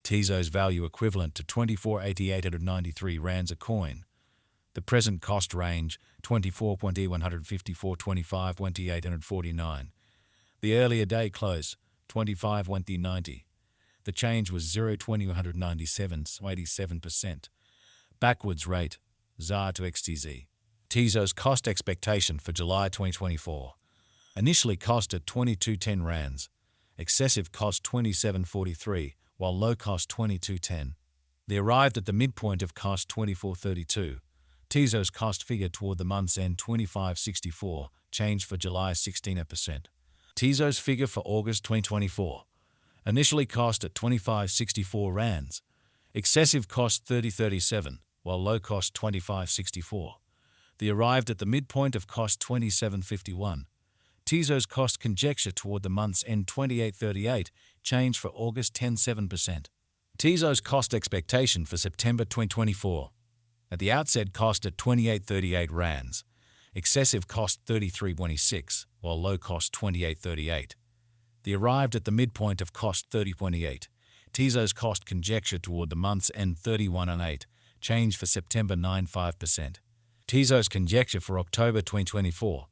Tezos value equivalent to 24,893 rands a coin. The present cost range 24.154.25.849. The earlier day close 25.90. The change was 0.2097, so 87%. Backwards rate ZAR to XTZ. Tezos cost expectation for July 2024. Initially cost at 22.10 rands. Excessive cost 27.43, while low cost 22.10. They arrived at the midpoint of cost 24.32. Tezos cost figure toward the month's end 25.64, change for July 16%. Tezos figure for August 2024. Initially cost at 25.64 rands. Excessive cost 30.37, while low cost 25.64. They arrived at the midpoint of cost 27.51. Tezos cost conjecture toward the month's end 28.38, change for August 10.7%. Tezos cost expectation for September 2024. At the outset cost at 28.38 rands. Excessive cost 33.26, while low cost 28.38. They arrived at the midpoint of cost 30.28. Tezos cost conjecture toward the month's end 31.08, change for September 9.5%. Tezos conjecture for October 2024.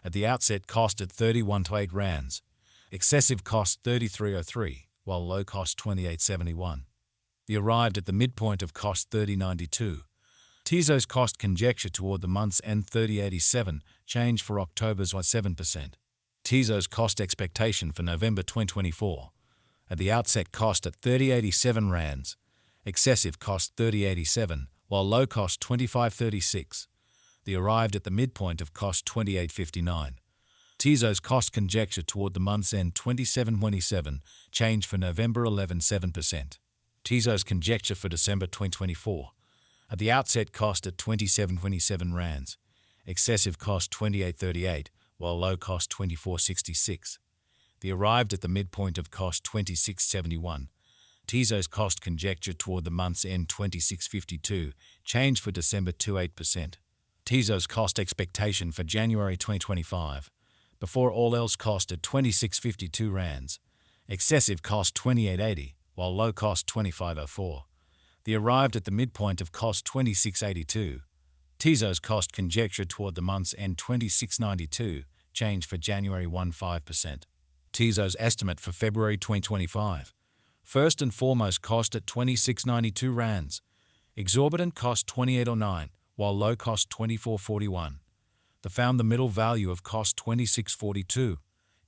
At the outset cost at 31.8 rands. Excessive cost 33.03, while low cost 28.71. They arrived at the midpoint of cost 30.92. Tezos cost conjecture toward the month's end 30.87, change for October's 7%. Tezos cost expectation for November 2024. At the outset cost at 30.87 rands. Excessive cost 30.87, while low cost 25.36. They arrived at the midpoint of cost 28.59. Tezos cost conjecture toward the month's end 27.27, change for November 11.7%. Tezos conjecture for December 2024. At the outset cost at 27.27 rands. Excessive cost 28.38, while low cost 24.66. They arrived at the midpoint of cost 26.71. Tezos cost conjecture toward the month's end 26.52, change for December 2.8%. Tezos cost expectation for January 2025. Before all else cost at 26.52 rands. Excessive cost 28.80, while low cost 25.04. They arrived at the midpoint of cost 26.82. Tezos cost conjecture toward the month's end 26.92, change for January 1.5%. Tezos estimate for February 2025. First and foremost cost at 26.92 rands. Exorbitant cost 28.09, while low cost 24.41. They found the middle value of cost 26.42.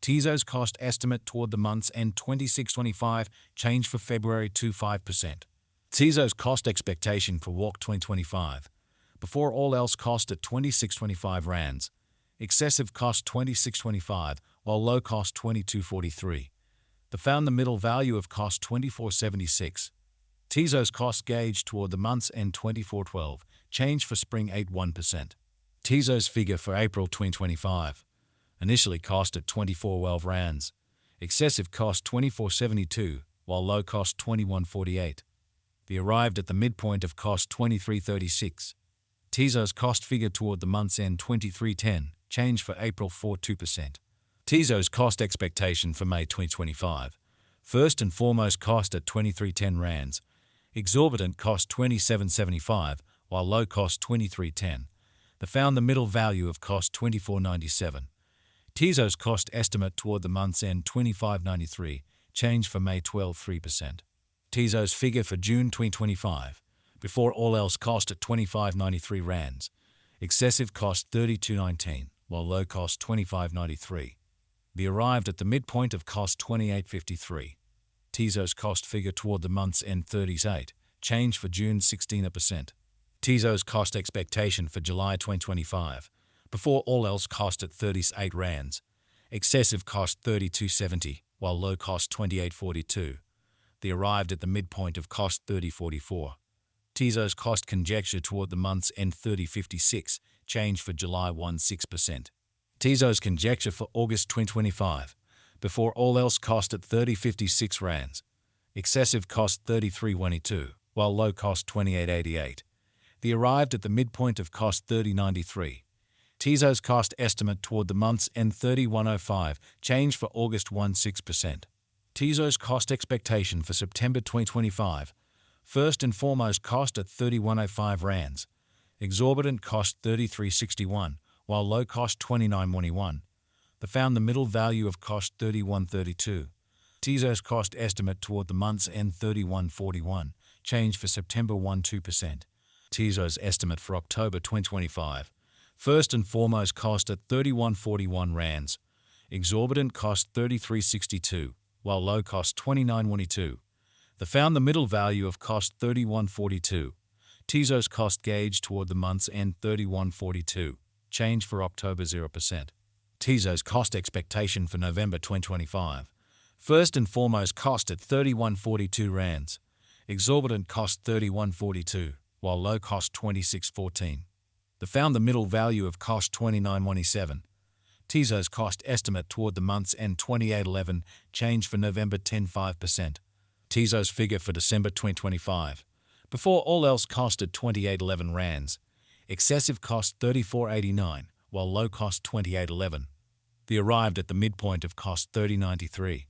Tezos cost estimate toward the month's end 26.25, change for February 2.5%. Tezos cost expectation for WARC 2025. Before all else cost at 26.25 rands. Excessive cost 26.25, while low cost 22.43. They found the middle value of cost 24.76. Tezos cost gauge toward the month's end 24.12, change for spring 8.1%. Tezos figure for April 2025. Initially cost at 24.12 rands. Excessive cost 24.72, while low cost 21.48. They arrived at the midpoint of cost 23.36. Tezos cost figure toward the month's end 23.10, change for April 4.2%. Tezos cost expectation for May 2025. First and foremost cost at 23.10 rands. Exorbitant cost 27.75, while low cost 23.10. They found the middle value of cost 24.97. Tezos cost estimate toward the month's end 25.93, change for May 12.3%. Tezos figure for June 2025. Before all else cost at 25.93 rands. Excessive cost 32.19, while low cost 25.93. They arrived at the midpoint of cost 28.53. Tezos cost figure toward the month's end 38, change for June 16%. Tezos cost expectation for July 2025. Before all else cost at 38 rands. Excessive cost 32.70, while low cost 28.42. They arrived at the midpoint of cost 30.44. Tezos cost conjecture toward the month's end 30.56, change for July 1.6%. Tezos conjecture for August 2025. Before all else cost at 30.56 rands. Excessive cost 33.22, while low cost 28.88. They arrived at the midpoint of cost 30.93. Tezos cost estimate toward the month's end 31.05, change for August 1.6%. Tezos cost expectation for September 2025. First and foremost cost at 3105 rands. Exorbitant cost 3361, while low cost 2921. They found the middle value of cost 3132. Tezos cost estimate toward the month's end 3141, change for September 12%. Tezos estimate for October 2025. First and foremost cost at 3141 rands. Exorbitant cost 3362, while low cost 2922. They found the middle value of cost 3142. Tezos cost gauge toward the month's end 3142, change for October 0%. Tezos cost expectation for November 2025. First and foremost cost at 3142 rands. Exorbitant cost 3142, while low cost 2614. They found the middle value of cost 2917. Tezos cost estimate toward the month's end 2811, change for November 10.5%. Tezos figure for December 2025. Before all else costed 2811 rands. Excessive cost 3489, while low cost 2811. They arrived at the midpoint of cost 3093.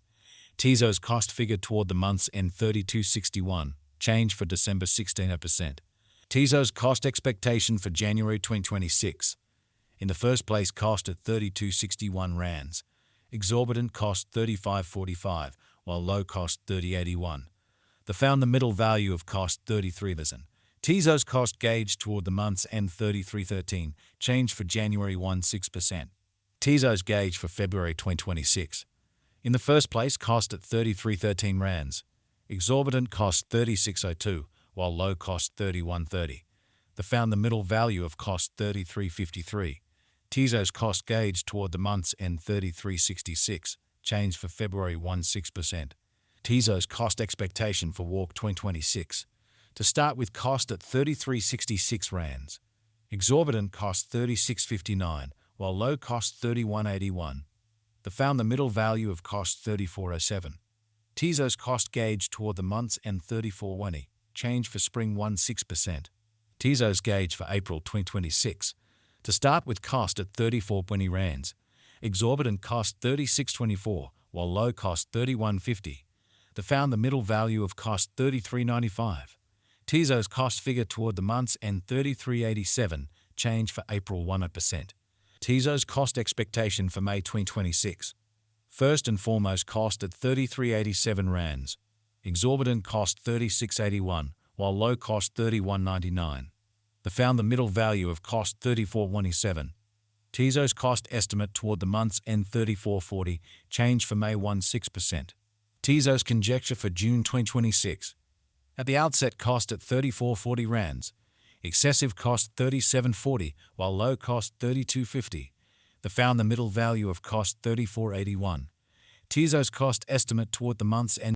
Tezos cost figure toward the month's end 3261, change for December 16%. Tezos cost expectation for January 2026. In the first place cost at 3261 rands. Exorbitant cost 3545, while low cost 3081. They found the middle value of cost 33,000. Tezos cost gauge toward the month's end 3313, change for January 16%. Tezos gauge for February 2026. In the first place cost at 3313 rands. Exorbitant cost 3602, while low cost 3130. They found the middle value of cost 3353. Tezos cost gauge toward the month's end 3366, change for February 16%. Tezos cost expectation for Walk 2026. To start with cost at 3366 rands. Exorbitant cost 3659, while low cost 3181. They found the middle value of cost 3407. Tezos cost gauge toward the month's end 3420, change for spring 16%. Tezos gauge for April 2026. To start with cost at 3420 rands. Exorbitant cost 3624, while low cost 3150. They found the middle value of cost 3395. Tezos cost figure toward the month's end 3387, change for April 1%. Tezos cost expectation for May 2026. First and foremost cost at 3387 rands. Exorbitant cost 3681, while low cost 3199. They found the middle value of cost 3427. Tezos cost estimate toward the month's end 3440, change for May 16%. Tezos conjecture for June 2026. At the outset cost at 3440 rands. Excessive cost 3740, while low cost 3250. They found the middle value of cost 3481. Tezos cost estimate toward the month's end